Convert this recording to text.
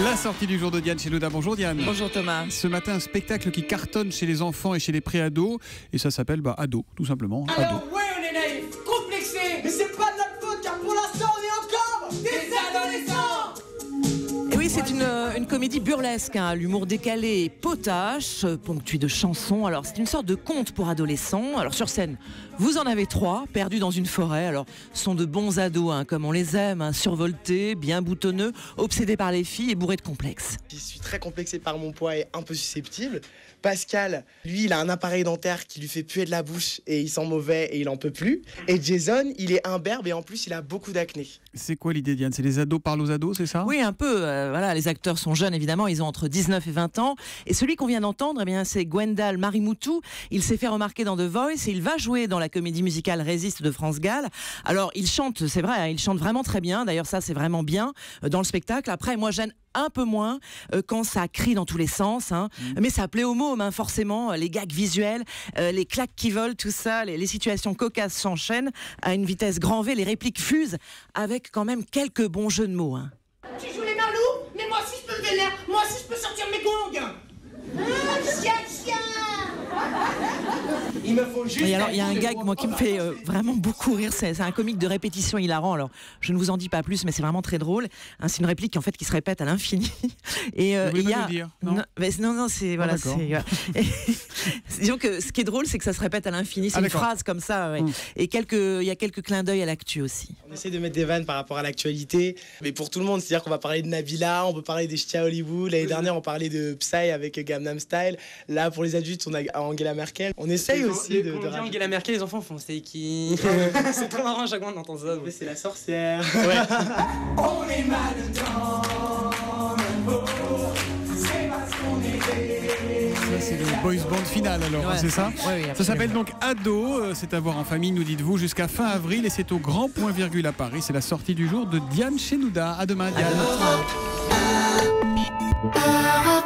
La sortie du jour de Diane chez Loda. Bonjour Diane. Bonjour Thomas. Ce matin, un spectacle qui cartonne chez les enfants et chez les pré-ados. Et ça s'appelle Ado, tout simplement. Alors Ado. ouais, on est naïf, complexé, mais c'est pas de notre faute car pour l'instant on est encore des adolescents. Et oui, c'est une comédie burlesque, hein, l'humour décalé et potache, ponctué de chansons. Alors, c'est une sorte de conte pour adolescents. Alors, sur scène, vous en avez 3, perdus dans une forêt. Alors, ce sont de bons ados, hein, comme on les aime, hein, survoltés, bien boutonneux, obsédés par les filles et bourrés de complexes. Je suis très complexé par mon poids et un peu susceptible. Pascal, lui, il a un appareil dentaire qui lui fait puer de la bouche et il sent mauvais et il en peut plus. Et Jason, il est imberbe et en plus, il a beaucoup d'acné. C'est quoi l'idée, Diane? C'est les ados parlent aux ados, c'est ça? Oui, un peu. Voilà, les acteurs sont jeunes, évidemment. Ils ont entre 19 et 20 ans. Et celui qu'on vient d'entendre, eh bien, c'est Gwendal Marimoutou. Il s'est fait remarquer dans The Voice et il va jouer dans la comédie musicale Résiste de France Gall. Alors, il chante, c'est vrai, hein, il chante vraiment très bien. D'ailleurs, ça, c'est vraiment bien dans le spectacle. Après, moi, j'aime un peu moins quand ça crie dans tous les sens, hein. Mais ça plaît aux mômes, hein, forcément. Les gags visuels, les claques qui volent, tout ça, les situations cocasses s'enchaînent à une vitesse grand V, les répliques fusent avec quand même quelques bons jeux de mots, hein. Tu joues les marlous, mais moi aussi je peux lever l'air, moi aussi je peux sortir mes gongs. Chien. Il me faut juste. Et alors, il y a un gag, moi, qui me fait vraiment beaucoup rire. C'est un comique de répétition hilarant. Alors, je ne vous en dis pas plus, mais c'est vraiment très drôle. Hein, c'est une réplique en fait qui se répète à l'infini. Et il y a. Non, c'est voilà. Disons que ce qui est drôle, c'est que ça se répète à l'infini. C'est une phrase comme ça. Ouais. Et il y a quelques clins d'œil à l'actu aussi. On essaie de mettre des vannes par rapport à l'actualité, mais pour tout le monde, c'est-à-dire qu'on va parler de Nabila, on peut parler des ch'tis à Hollywood. L'année dernière, on parlait de Psy avec Gangnam Style. Là, pour les adultes, on a Angela Merkel. On essaye aussi de rajouter Angela Merkel, les enfants font c'est qui. C'est trop marrant, chaque fois on entend ça. C'est la sorcière. Ouais. On est mal dans le pot, c'est parce qu'on est. Ça, c'est le boys band final alors, Ouais. c'est ça? Oui, Ça s'appelle donc Ado, c'est à voir en famille, nous dites-vous, jusqu'à fin avril et c'est au Grand Point Virgule à Paris. C'est la sortie du jour de Diane chez Loda. À demain, Diane. À demain.